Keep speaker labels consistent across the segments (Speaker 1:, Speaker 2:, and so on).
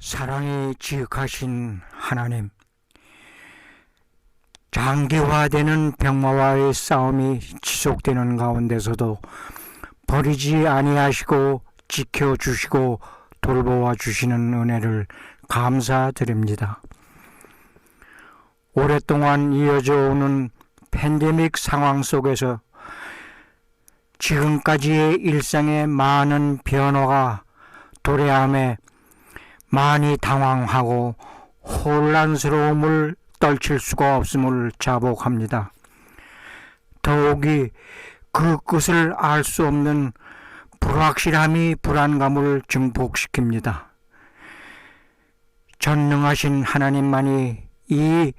Speaker 1: 사랑이 지극하신 하나님, 장기화되는 병마와의 싸움이 지속되는 가운데서도 버리지 아니하시고 지켜주시고 돌보아 주시는 은혜를 감사드립니다. 오랫동안 이어져 오는 팬데믹 상황 속에서 지금까지의 일상에 많은 변화가 도래함에 많이 당황하고 혼란스러움을 떨칠 수가 없음을 자복합니다. 더욱이 그 끝을 알 수 없는 불확실함이 불안감을 증폭시킵니다. 전능하신 하나님만이 이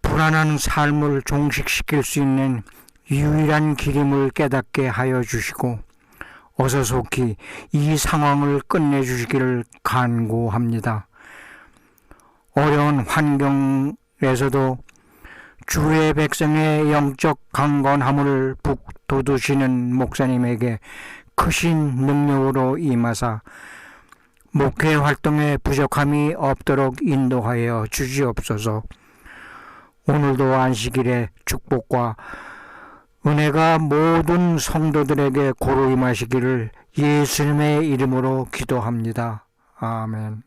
Speaker 1: 불안한 삶을 종식시킬 수 있는 유일한 길임을 깨닫게 하여 주시고 어서 속히 이 상황을 끝내주시기를 간구합니다. 어려운 환경에서도 주의 백성의 영적 강건함을 북돋우시는 목사님에게 크신 능력으로 임하사 목회 활동에 부족함이 없도록 인도하여 주시옵소서. 오늘도 안식일의 축복과 은혜가 모든 성도들에게 고루 임하시기를 예수님의 이름으로 기도합니다. 아멘.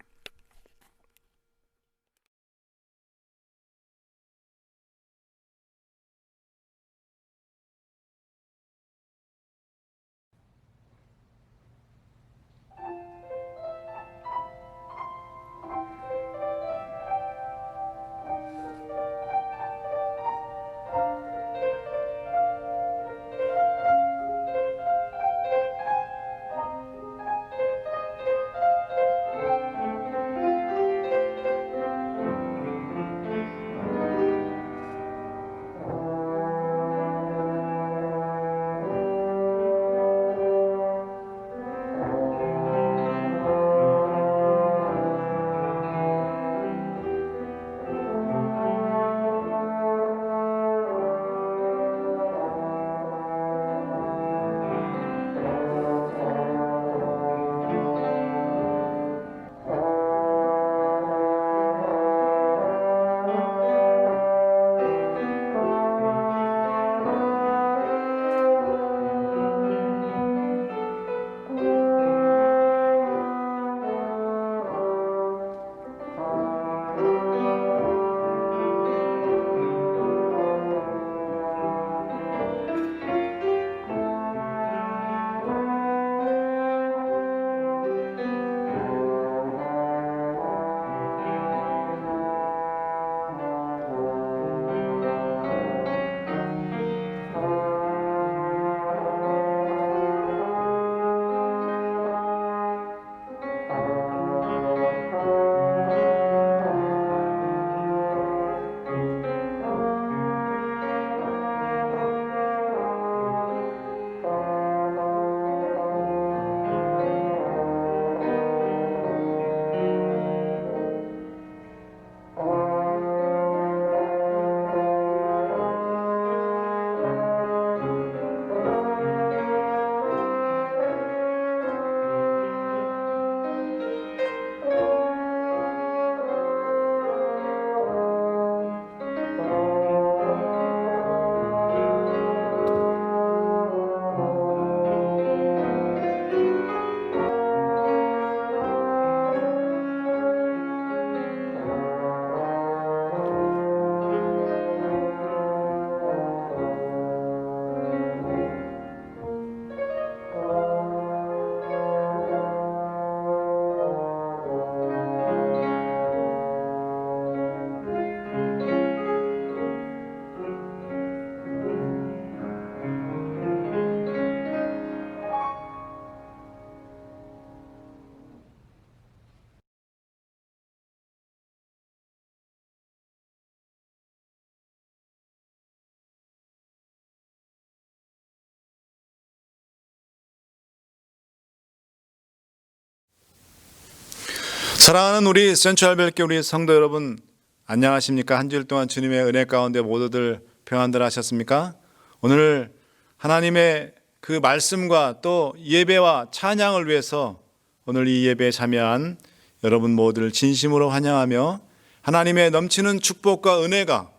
Speaker 2: 사랑하는 우리 센트럴별교 우리 성도 여러분, 안녕하십니까? 한 주일 동안 주님의 은혜 가운데 모두들 평안들 하셨습니까? 오늘 하나님의 그 말씀과 또 예배와 찬양을 위해서 오늘 이 예배에 참여한 여러분 모두를 진심으로 환영하며 하나님의 넘치는 축복과 은혜가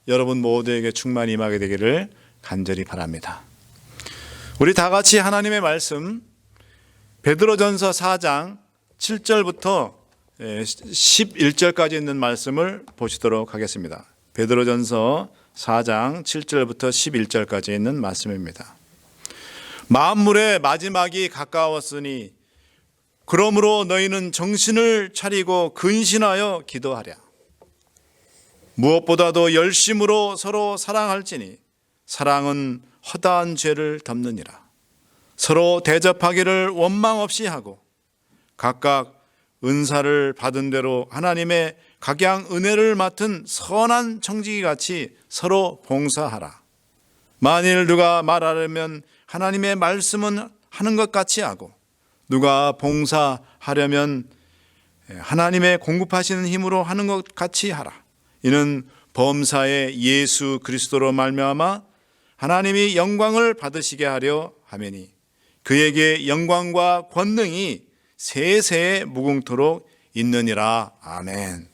Speaker 2: 여러분 모두에게 충만히 임하게 되기를 간절히 바랍니다. 우리 다 같이 하나님의 말씀 베드로전서 4장 7절부터 11절까지 있는 말씀을 보시도록 하겠습니다. 베드로전서 4장 7절부터 11절까지 있는 말씀입니다. 만물의 마지막이 가까웠으니 그러므로 너희는 정신을 차리고 근신하여 기도하랴. 무엇보다도 열심으로 서로 사랑할지니 사랑은 허다한 죄를 덮느니라. 서로 대접하기를 원망 없이 하고 각각 은사를 받은 대로 하나님의 각양 은혜를 맡은 선한 청지기 같이 서로 봉사하라. 만일 누가 말하려면 하나님의 말씀은 하는 것 같이 하고 누가 봉사하려면 하나님의 공급하시는 힘으로 하는 것 같이 하라. 이는 범사의 예수 그리스도로 말미암아 하나님이 영광을 받으시게 하려 하매니 그에게 영광과 권능이 세세에 무궁토록 있느니라. 아멘.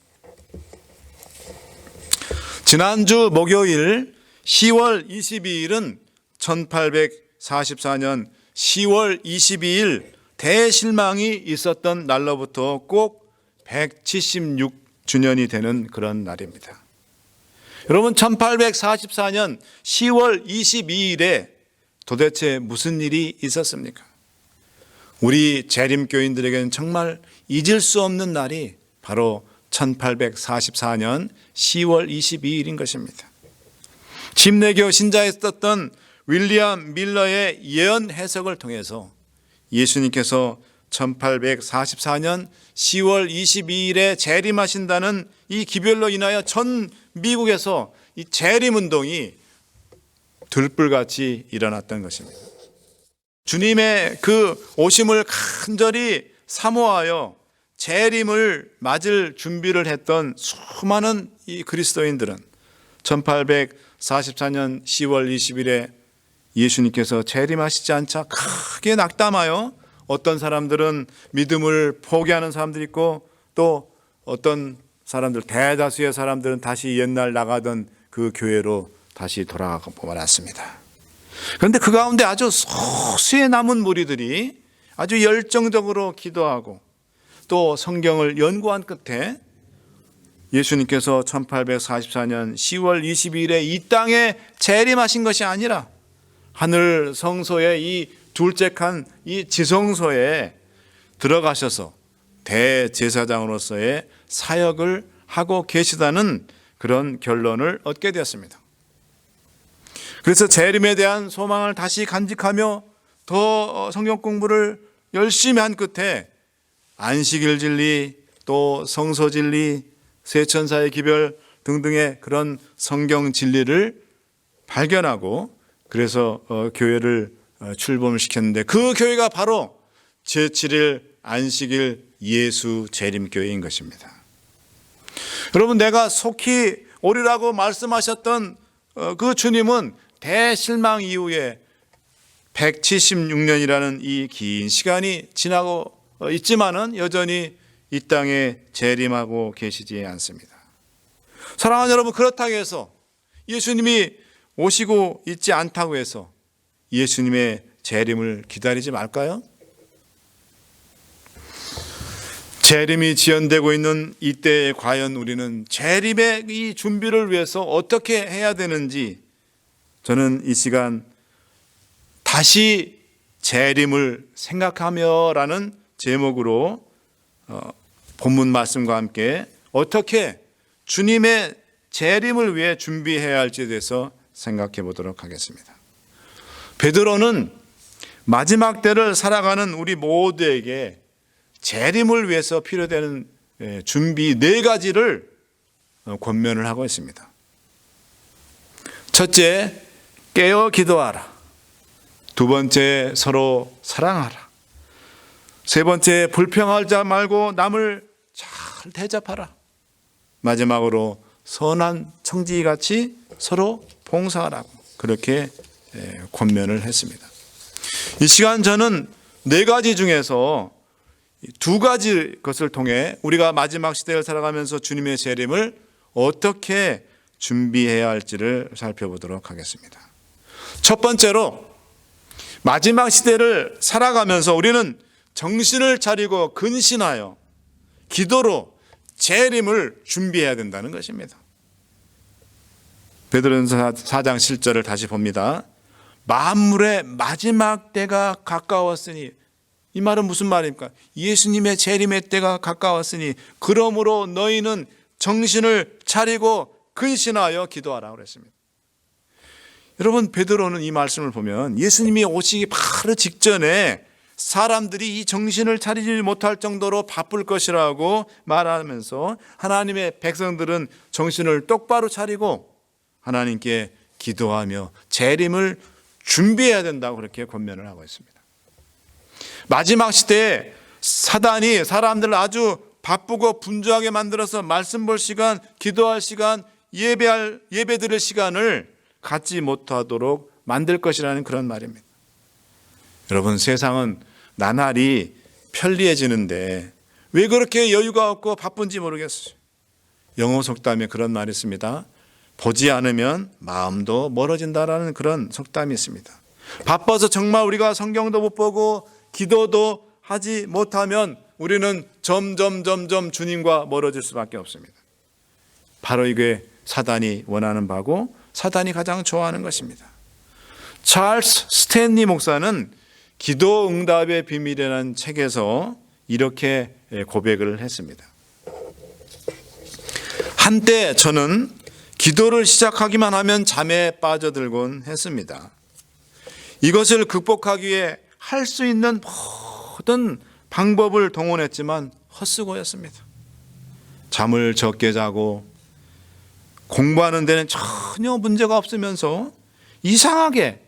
Speaker 2: 지난주 목요일 10월 22일은 1844년 10월 22일 대실망이 있었던 날로부터 꼭 176주년이 되는 그런 날입니다. 여러분, 1844년 10월 22일에 도대체 무슨 일이 있었습니까? 우리 재림교인들에게는 정말 잊을 수 없는 날이 바로 1844년 10월 22일인 것입니다. 침례교 신자에 썼던 윌리엄 밀러의 예언 해석을 통해서 예수님께서 1844년 10월 22일에 재림하신다는 이 기별로 인하여 전 미국에서 이 재림운동이 들불같이 일어났던 것입니다. 주님의 그 오심을 간절히 사모하여 재림을 맞을 준비를 했던 수많은 이 그리스도인들은 1844년 10월 20일에 예수님께서 재림하시지 않자 크게 낙담하여 어떤 사람들은 믿음을 포기하는 사람들이 있고 또 어떤 사람들, 대다수의 사람들은 다시 옛날 나가던 그 교회로 다시 돌아가고 말았습니다. 그런데 그 가운데 아주 소수의 남은 무리들이 아주 열정적으로 기도하고 또 성경을 연구한 끝에 예수님께서 1844년 10월 22일에 이 땅에 재림하신 것이 아니라 하늘 성소의 이 둘째 칸 이 지성소에 들어가셔서 대제사장으로서의 사역을 하고 계시다는 그런 결론을 얻게 되었습니다. 그래서 재림에 대한 소망을 다시 간직하며 더 성경 공부를 열심히 한 끝에 안식일 진리, 또 성서 진리, 세천사의 기별 등등의 그런 성경 진리를 발견하고 그래서 교회를 출범을 시켰는데 그 교회가 바로 제7일 안식일 예수 재림교회인 것입니다. 여러분, 내가 속히 오리라고 말씀하셨던 그 주님은 대실망 이후에 176년이라는 이 긴 시간이 지나고 있지만은 여전히 이 땅에 재림하고 계시지 않습니다. 사랑하는 여러분, 그렇다고 해서 예수님이 오시고 있지 않다고 해서 예수님의 재림을 기다리지 말까요? 재림이 지연되고 있는 이때에 과연 우리는 재림의 이 준비를 위해서 어떻게 해야 되는지 저는 이 시간 다시 재림을 생각하며 라는 제목으로 본문 말씀과 함께 어떻게 주님의 재림을 위해 준비해야 할지에 대해서 생각해 보도록 하겠습니다. 베드로는 마지막 때를 살아가는 우리 모두에게 재림을 위해서 필요되는 준비 4가지를 권면을 하고 있습니다. 첫째, 깨어 기도하라. 두 번째, 서로 사랑하라. 세 번째, 불평하지 말고 남을 잘 대접하라. 마지막으로 선한 청지기같이 서로 봉사하라고 그렇게 권면을 했습니다. 이 시간 저는 4가지 중에서 두 가지 것을 통해 우리가 마지막 시대를 살아가면서 주님의 재림을 어떻게 준비해야 할지를 살펴보도록 하겠습니다. 첫 번째로 마지막 시대를 살아가면서 우리는 정신을 차리고 근신하여 기도로 재림을 준비해야 된다는 것입니다. 베드로전서 4장 7절을 다시 봅니다. 만물의 마지막 때가 가까웠으니, 이 말은 무슨 말입니까? 예수님의 재림의 때가 가까웠으니 그러므로 너희는 정신을 차리고 근신하여 기도하라 그랬습니다. 여러분, 베드로는 이 말씀을 보면 예수님이 오시기 바로 직전에 사람들이 이 정신을 차리지 못할 정도로 바쁠 것이라고 말하면서 하나님의 백성들은 정신을 똑바로 차리고 하나님께 기도하며 재림을 준비해야 된다고 그렇게 권면을 하고 있습니다. 마지막 시대에 사단이 사람들을 아주 바쁘고 분주하게 만들어서 말씀 볼 시간, 기도할 시간, 예배 드릴 시간을 갖지 못하도록 만들 것이라는 그런 말입니다. 여러분, 세상은 나날이 편리해지는데 왜 그렇게 여유가 없고 바쁜지 모르겠어요. 영어 속담에 그런 말이 있습니다. 보지 않으면 마음도 멀어진다라는 그런 속담이 있습니다. 바빠서 정말 우리가 성경도 못 보고 기도도 하지 못하면 우리는 점점 주님과 멀어질 수밖에 없습니다. 바로 이게 사단이 원하는 바고 사단이 가장 좋아하는 것입니다. 찰스 스탠리 목사는 기도 응답의 비밀이라는 책에서 이렇게 고백을 했습니다. 한때 저는 기도를 시작하기만 하면 잠에 빠져들곤 했습니다. 이것을 극복하기 위해 할 수 있는 모든 방법을 동원했지만 헛수고였습니다. 잠을 적게 자고 공부하는 데는 전혀 문제가 없으면서 이상하게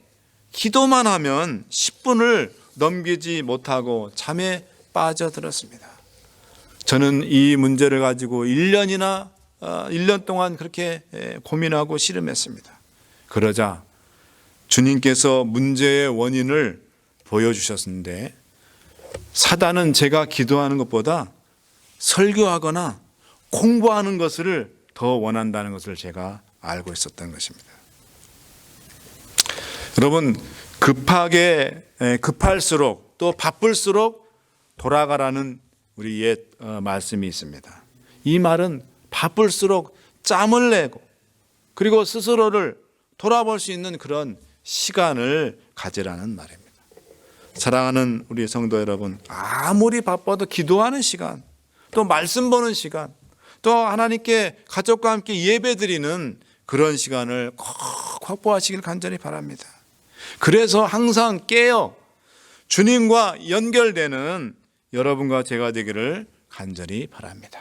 Speaker 2: 기도만 하면 10분을 넘기지 못하고 잠에 빠져들었습니다. 저는 이 문제를 가지고 1년 동안 그렇게 고민하고 씨름했습니다. 그러자 주님께서 문제의 원인을 보여주셨는데 사단은 제가 기도하는 것보다 설교하거나 공부하는 것을 더 원한다는 것을 제가 알고 있었던 것입니다. 여러분, 급할수록 또 바쁠수록 돌아가라는 우리 옛 말씀이 있습니다. 이 말은 바쁠수록 짬을 내고 그리고 스스로를 돌아볼 수 있는 그런 시간을 가지라는 말입니다. 사랑하는 우리 성도 여러분, 아무리 바빠도 기도하는 시간, 또 말씀 보는 시간, 또 하나님께 가족과 함께 예배드리는 그런 시간을 꼭 확보하시길 간절히 바랍니다. 그래서 항상 깨어 주님과 연결되는 여러분과 제가 되기를 간절히 바랍니다.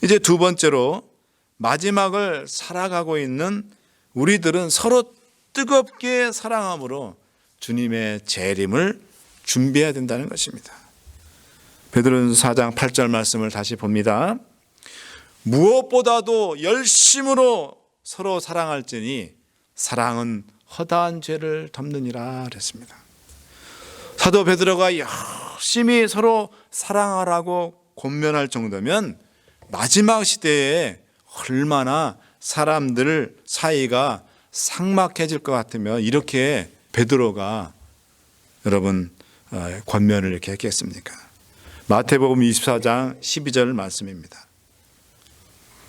Speaker 2: 이제 두 번째로 마지막을 살아가고 있는 우리들은 서로 뜨겁게 사랑함으로 주님의 재림을 준비해야 된다는 것입니다. 베드로전서 4장 8절 말씀을 다시 봅니다. 무엇보다도 열심으로 서로 사랑할지니 사랑은 허다한 죄를 덮느니라 그랬습니다. 사도 베드로가 열심히 서로 사랑하라고 권면할 정도면 마지막 시대에 얼마나 사람들 사이가 삭막해질 것 같으면 이렇게 베드로가 여러분 권면을 이렇게 했겠습니까? 마태복음 24장 12절 말씀입니다.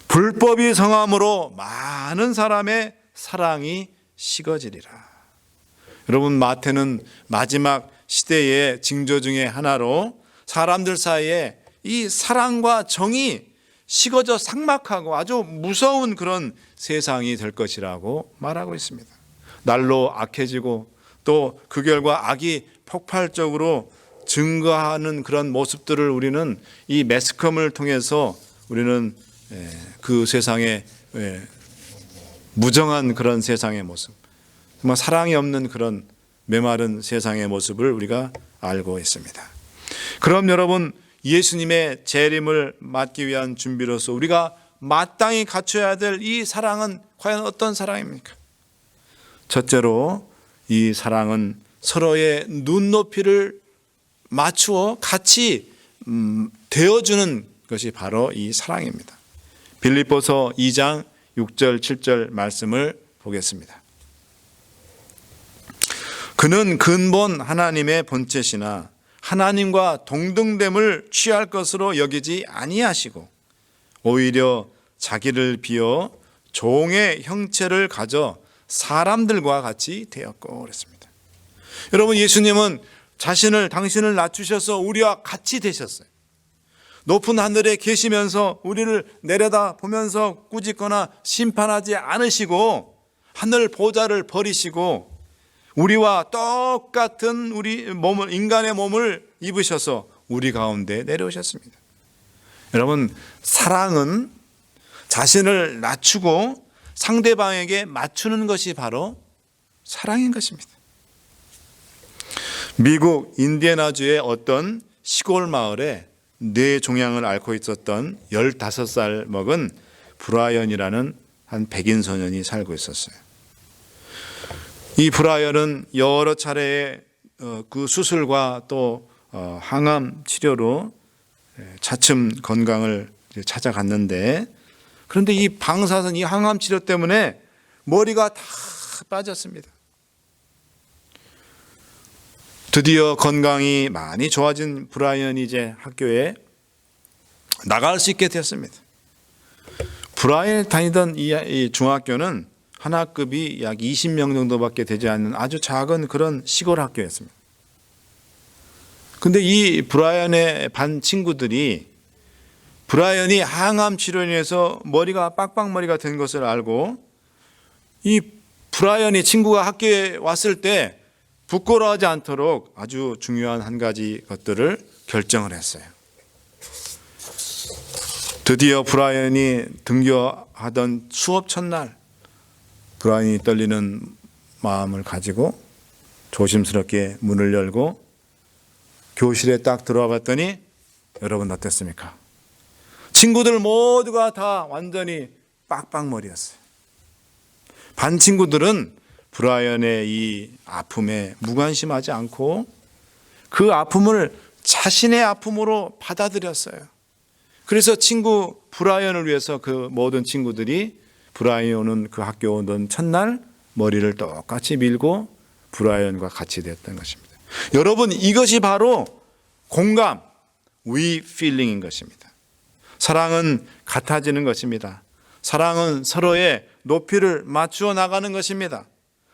Speaker 2: 불법이 성함으로 많은 사람의 사랑이 식어지리라. 여러분, 마태는 마지막 시대의 징조 중에 하나로 사람들 사이에 이 사랑과 정이 식어져 삭막하고 아주 무서운 그런 세상이 될 것이라고 말하고 있습니다. 날로 악해지고 또 그 결과 악이 폭발적으로 증가하는 그런 모습들을 우리는 이 매스컴을 통해서 우리는 그 세상의 무정한 그런 세상의 모습, 정말 사랑이 없는 그런 메마른 세상의 모습을 우리가 알고 있습니다. 그럼 여러분, 예수님의 재림을 맞기 위한 준비로서 우리가 마땅히 갖춰야 될 이 사랑은 과연 어떤 사랑입니까? 첫째로 이 사랑은 서로의 눈높이를 맞추어 같이 되어주는 것이 바로 이 사랑입니다. 빌립보서 2장 6절 7절 말씀을 보겠습니다. 그는 근본 하나님의 본체시나 하나님과 동등됨을 취할 것으로 여기지 아니하시고 오히려 자기를 비어 종의 형체를 가져 사람들과 같이 되었고 그랬습니다. 여러분, 예수님은 당신을 낮추셔서 우리와 같이 되셨어요. 높은 하늘에 계시면서 우리를 내려다 보면서 꾸짖거나 심판하지 않으시고 하늘 보좌를 버리시고 우리와 똑같은 인간의 몸을 입으셔서 우리 가운데 내려오셨습니다. 여러분, 사랑은 자신을 낮추고 상대방에게 맞추는 것이 바로 사랑인 것입니다. 미국 인디애나주의 어떤 시골 마을에 뇌종양을 앓고 있었던 15살 먹은 브라이언이라는 한 백인 소년이 살고 있었어요. 이 브라이언은 여러 차례의 그 수술과 또 항암 치료로 차츰 건강을 찾아갔는데, 그런데 이 방사선, 이 항암 치료 때문에 머리가 다 빠졌습니다. 드디어 건강이 많이 좋아진 브라이언이 이제 학교에 나갈 수 있게 되었습니다. 브라이언이 다니던 이 중학교는 한 학급이 약 20명 정도밖에 되지 않는 아주 작은 그런 시골 학교였습니다. 근데 이 브라이언의 반 친구들이 브라이언이 항암 치료로 인해서 머리가 빡빡머리가 된 것을 알고 이 브라이언이 친구가 학교에 왔을 때 부끄러워하지 않도록 아주 중요한 한 가지 것들을 결정을 했어요. 드디어 브라이언이 등교하던 수업 첫날, 브라이언이 떨리는 마음을 가지고 조심스럽게 문을 열고 교실에 딱 들어와 봤더니, 여러분 어땠습니까? 친구들 모두가 다 완전히 빡빡머리였어요. 반 친구들은 브라이언의 이 아픔에 무관심하지 않고 그 아픔을 자신의 아픔으로 받아들였어요. 그래서 친구 브라이언을 위해서 그 모든 친구들이 브라이언이 오는 그 학교 오던 첫날 머리를 똑같이 밀고 브라이언과 같이 됐던 것입니다. 여러분, 이것이 바로 공감, we feeling인 것입니다. 사랑은 같아지는 것입니다. 사랑은 서로의 높이를 맞추어 나가는 것입니다.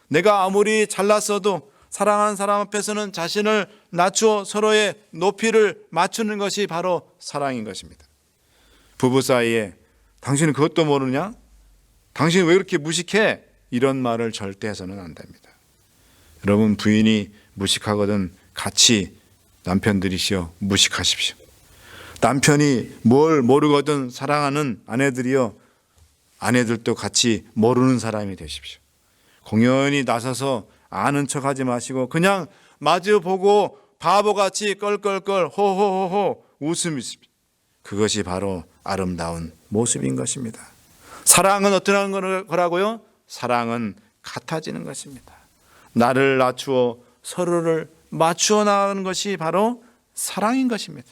Speaker 2: 내가 아무리 잘났어도 사랑하는 사람 앞에서는 자신을 낮추어 서로의 높이를 맞추는 것이 바로 사랑인 것입니다. 부부 사이에 당신은 그것도 모르냐? 당신 왜 그렇게 무식해? 이런 말을 절대 해서는 안 됩니다. 여러분, 부인이 무식하거든 같이 남편들이시여 무식하십시오. 남편이 뭘 모르거든 사랑하는 아내들이여 아내들도 같이 모르는 사람이 되십시오. 공연히 나서서 아는 척하지 마시고 그냥 마주보고 바보같이 껄껄껄 호호호호 웃음이 있습니다. 그것이 바로 아름다운 모습인 것입니다. 사랑은 어떤 거라고요? 사랑은 같아지는 것입니다. 나를 낮추어 서로를 맞추어 나가는 것이 바로 사랑인 것입니다.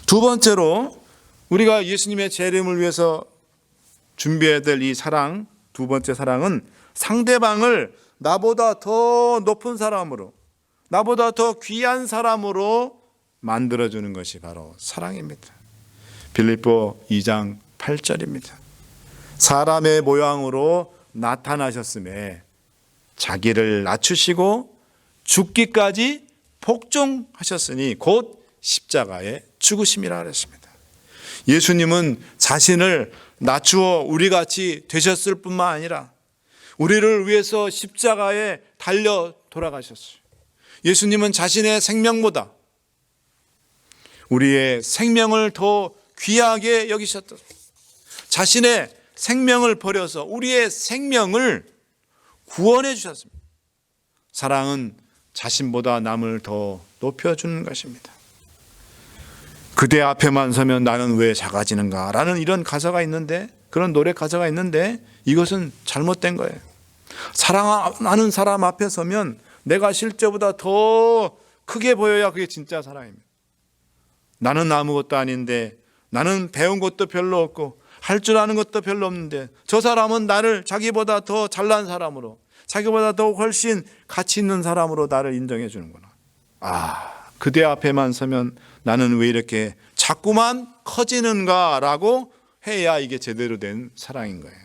Speaker 2: 두 번째로 우리가 예수님의 재림을 위해서 준비해야 될 이 사랑, 두 번째 사랑은 상대방을 나보다 더 높은 사람으로, 나보다 더 귀한 사람으로 만들어주는 것이 바로 사랑입니다. 빌립보 2장 8절입니다. 사람의 모양으로 나타나셨음에 자기를 낮추시고 죽기까지 복종하셨으니 곧 십자가에 죽으심이라 그랬습니다. 예수님은 자신을 낮추어 우리같이 되셨을 뿐만 아니라 우리를 위해서 십자가에 달려 돌아가셨어요. 예수님은 자신의 생명보다 우리의 생명을 더 귀하게 여기셨다. 자신의 생명을 버려서 우리의 생명을 구원해 주셨습니다. 사랑은 자신보다 남을 더 높여주는 것입니다. 그대 앞에만 서면 나는 왜 작아지는가 라는 이런 가사가 있는데, 그런 노래 가사가 있는데 이것은 잘못된 거예요. 사랑하는 사람 앞에 서면 내가 실제보다 더 크게 보여야 그게 진짜 사랑입니다. 나는 아무것도 아닌데, 나는 배운 것도 별로 없고 할 줄 아는 것도 별로 없는데 저 사람은 나를 자기보다 더 잘난 사람으로, 자기보다 더 훨씬 가치 있는 사람으로 나를 인정해 주는구나. 그대 앞에만 서면 나는 왜 이렇게 자꾸만 커지는가라고 해야 이게 제대로 된 사랑인 거예요.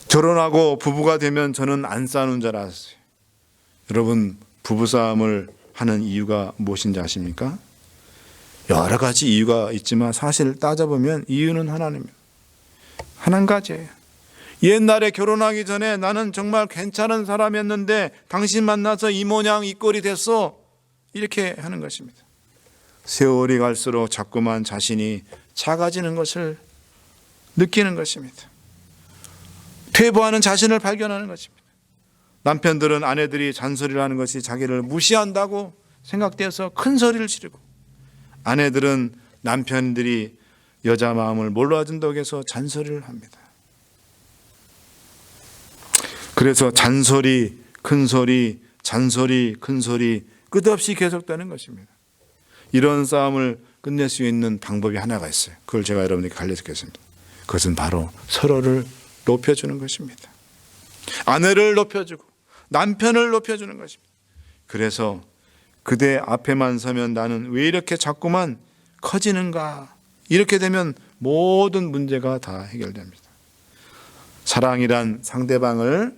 Speaker 2: 결혼하고 부부가 되면 저는 안 싸우는 줄 알았어요. 여러분, 부부싸움을 하는 이유가 무엇인지 아십니까? 여러 가지 이유가 있지만 사실 따져보면 이유는 하나입니다. 한 가지예요. 옛날에 결혼하기 전에 나는 정말 괜찮은 사람이었는데 당신 만나서 이 모양 이 꼴이 됐어, 이렇게 하는 것입니다. 세월이 갈수록 자꾸만 자신이 작아지는 것을 느끼는 것입니다. 퇴보하는 자신을 발견하는 것입니다. 남편들은 아내들이 잔소리를 하는 것이 자기를 무시한다고 생각되어서 큰 소리를 지르고, 아내들은 남편들이 여자 마음을 몰라준다고 해서 잔소리를 합니다. 그래서 잔소리, 큰소리, 잔소리, 큰소리 끝없이 계속되는 것입니다. 이런 싸움을 끝낼 수 있는 방법이 하나가 있어요. 그걸 제가 여러분에게 알려드리겠습니다. 그것은 바로 서로를 높여주는 것입니다. 아내를 높여주고 남편을 높여주는 것입니다. 그래서 그대 앞에만 서면 나는 왜 이렇게 자꾸만 커지는가, 이렇게 되면 모든 문제가 다 해결됩니다. 사랑이란 상대방을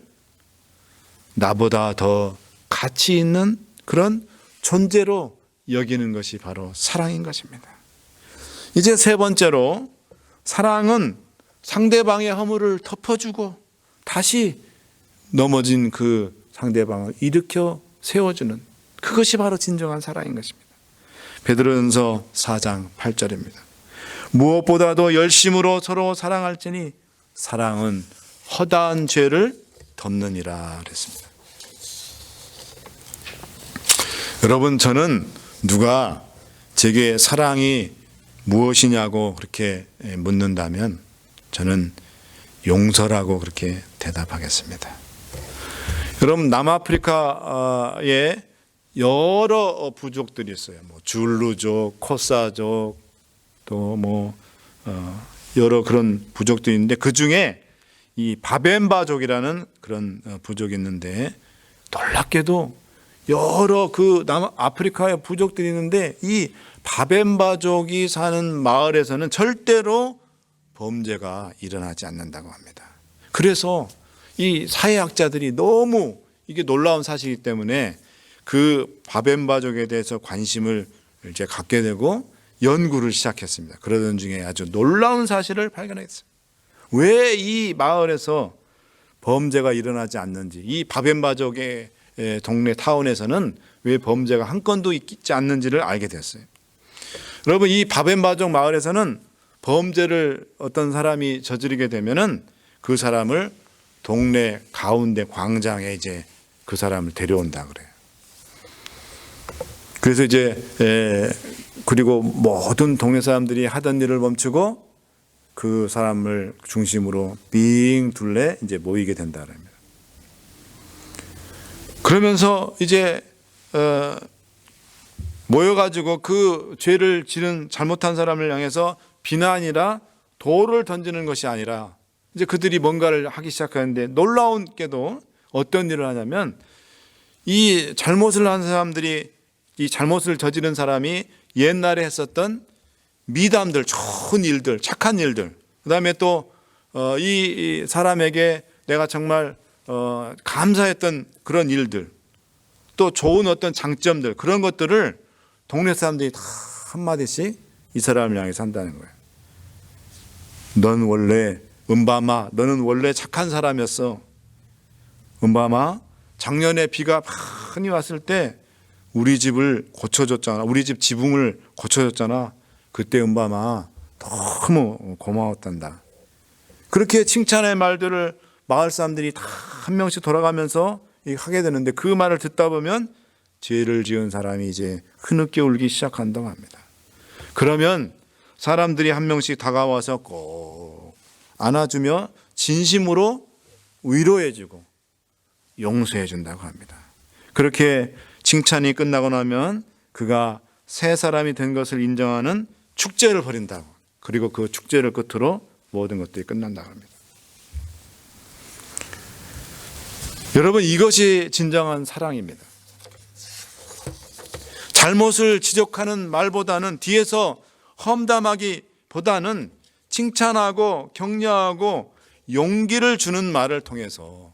Speaker 2: 나보다 더 가치 있는 그런 존재로 여기는 것이 바로 사랑인 것입니다. 이제 세 번째로, 사랑은 상대방의 허물을 덮어주고 다시 넘어진 그 상대방을 일으켜 세워주는, 그것이 바로 진정한 사랑인 것입니다. 베드로전서 4장 8절입니다. 무엇보다도 열심으로 서로 사랑할지니 사랑은 허다한 죄를 덮느니라 그랬습니다. 여러분, 저는 누가 제게 사랑이 무엇이냐고 그렇게 묻는다면 저는 용서라고 그렇게 대답하겠습니다. 여러분, 남아프리카에 여러 부족들이 있어요. 줄루족, 코사족, 또 여러 그런 부족들이 있는데 그 중에 이 바벤바족이라는 그런 부족이 있는데, 놀랍게도 여러 그 남아프리카의 부족들이 있는데 이 바벤바족이 사는 마을에서는 절대로 범죄가 일어나지 않는다고 합니다. 그래서 이 사회학자들이 너무 이게 놀라운 사실이기 때문에 그 바벤바족에 대해서 관심을 이제 갖게 되고 연구를 시작했습니다. 그러던 중에 아주 놀라운 사실을 발견했어요. 왜 이 마을에서 범죄가 일어나지 않는지, 이 바벤바족의 동네 타운에서는 왜 범죄가 한 건도 있지 않는지를 알게 됐어요. 여러분, 이 바벤바족 마을에서는 범죄를 어떤 사람이 저지르게 되면은 그 사람을 동네 가운데 광장에 이제 그 사람을 데려온다 그래요. 그래서 이제 그리고 모든 동네 사람들이 하던 일을 멈추고 그 사람을 중심으로 빙 둘레 이제 모이게 된다 그럽니다. 그러면서 이제 모여가지고 그 죄를 지른 잘못한 사람을 향해서 비난이라 돌을 던지는 것이 아니라 이제 그들이 뭔가를 하기 시작하는데, 놀라운게도 어떤 일을 하냐면 이 잘못을 한 사람들이, 이 잘못을 저지른 사람이 옛날에 했었던 미담들, 좋은 일들, 착한 일들, 그 다음에 또 이 사람에게 내가 정말 감사했던 그런 일들, 또 좋은 어떤 장점들, 그런 것들을 동네 사람들이 다 한마디씩 이 사람을 향해서 한다는 거예요. 넌 원래, 은밤아, 너는 원래 착한 사람이었어. 은밤아, 작년에 비가 많이 왔을 때 우리 집을 고쳐줬잖아. 우리 집 지붕을 고쳐줬잖아. 그때 은밤아 너무 고마웠단다. 그렇게 칭찬의 말들을 마을 사람들이 다 한 명씩 돌아가면서 하게 되는데, 그 말을 듣다 보면 죄를 지은 사람이 이제 흐느껴 울기 시작한다고 합니다. 그러면 사람들이 한 명씩 다가와서 꼭 안아주며 진심으로 위로해주고 용서해 준다고 합니다. 그렇게 칭찬이 끝나고 나면 그가 새 사람이 된 것을 인정하는 축제를 벌인다고. 그리고 그 축제를 끝으로 모든 것들이 끝난다고 합니다. 여러분, 이것이 진정한 사랑입니다. 잘못을 지적하는 말보다는, 뒤에서 험담하기보다는 칭찬하고 격려하고 용기를 주는 말을 통해서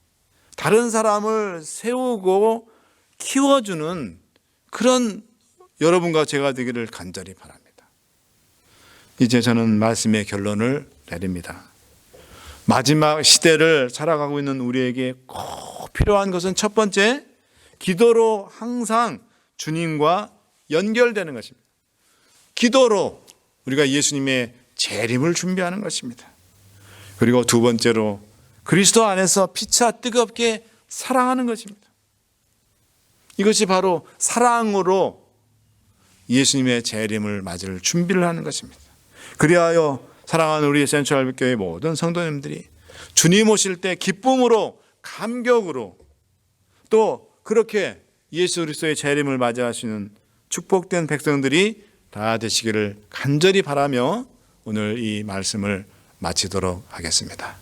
Speaker 2: 다른 사람을 세우고 키워주는 그런 여러분과 제가 되기를 간절히 바랍니다. 이제 저는 말씀의 결론을 내립니다. 마지막 시대를 살아가고 있는 우리에게 꼭 필요한 것은 첫 번째, 기도로 항상 주님과 연결되는 것입니다. 기도로 우리가 예수님의 재림을 준비하는 것입니다. 그리고 두 번째로 그리스도 안에서 피차 뜨겁게 사랑하는 것입니다. 이것이 바로 사랑으로 예수님의 재림을 맞을 준비를 하는 것입니다. 그리하여 사랑하는 우리 센트럴교회 모든 성도님들이 주님 오실 때 기쁨으로, 감격으로, 또 그렇게 예수 그리스도의 재림을 맞이하시는 축복된 백성들이 다 되시기를 간절히 바라며 오늘 이 말씀을 마치도록 하겠습니다.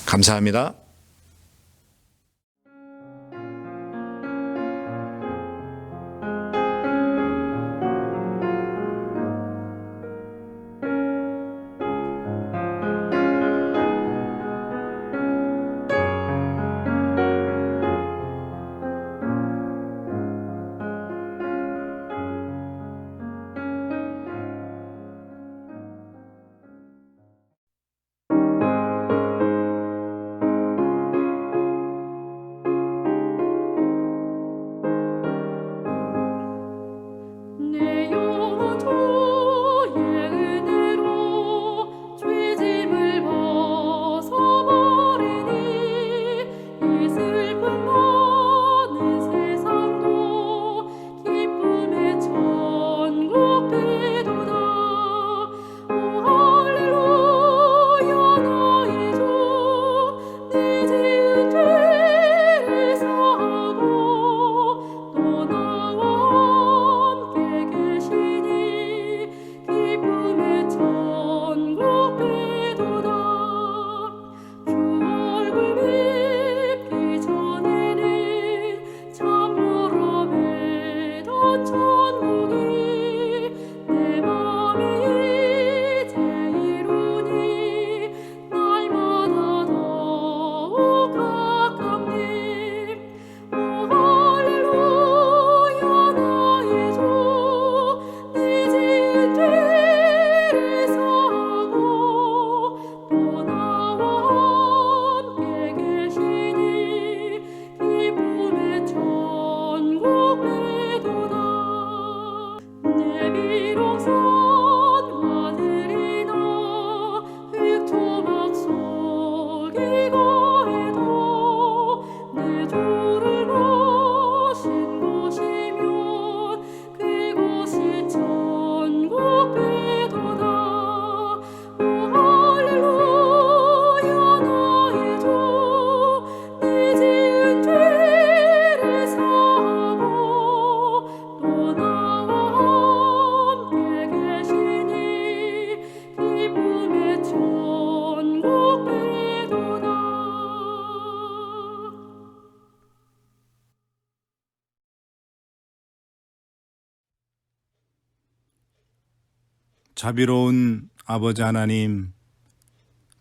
Speaker 2: 감사합니다.
Speaker 3: 자비로운 아버지 하나님,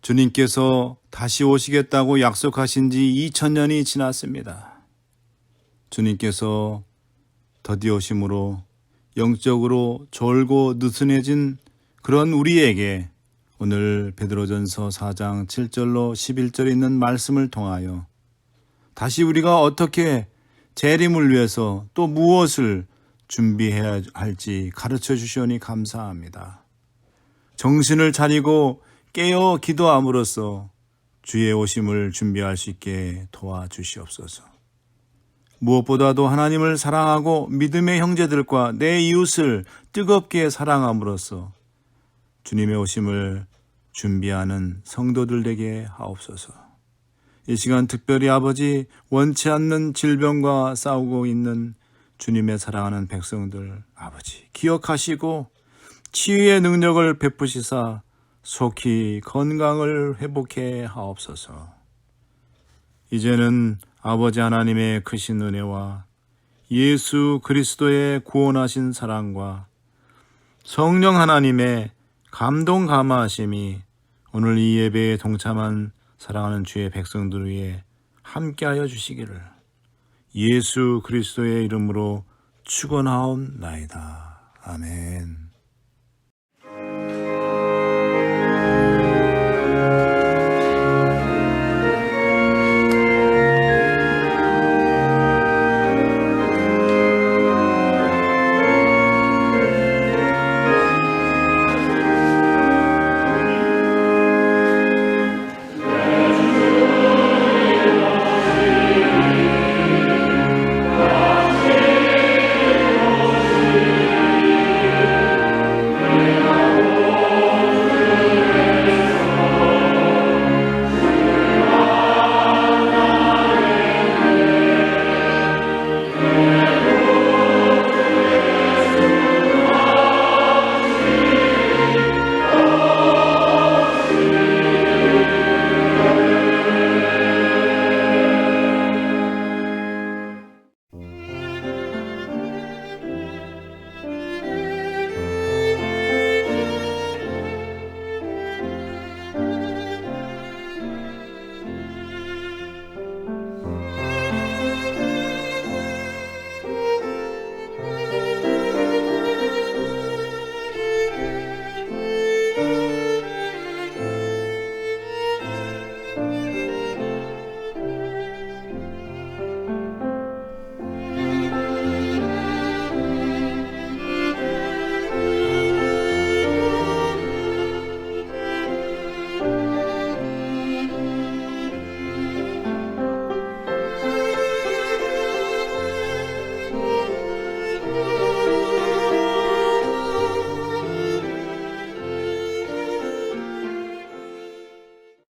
Speaker 3: 주님께서 다시 오시겠다고 약속하신 지 2000년이 지났습니다. 주님께서 더디 오심으로 영적으로 졸고 느슨해진 그런 우리에게 오늘 베드로전서 4장 7절로 11절에 있는 말씀을 통하여 다시 우리가 어떻게 재림을 위해서 또 무엇을 준비해야 할지 가르쳐 주시오니 감사합니다. 정신을 차리고 깨어 기도함으로써 주의 오심을 준비할 수 있게 도와주시옵소서. 무엇보다도 하나님을 사랑하고 믿음의 형제들과 내 이웃을 뜨겁게 사랑함으로써 주님의 오심을 준비하는 성도들 되게 하옵소서. 이 시간 특별히 아버지, 원치 않는 질병과 싸우고 있는 주님의 사랑하는 백성들 아버지 기억하시고 치유의 능력을 베푸시사 속히 건강을 회복해 하옵소서. 이제는 아버지 하나님의 크신 은혜와 예수 그리스도의 구원하신 사랑과 성령 하나님의 감동 감화하심이 오늘 이 예배에 동참한 사랑하는 주의 백성들 위해 함께하여 주시기를 예수 그리스도의 이름으로 축원하옵나이다. 아멘.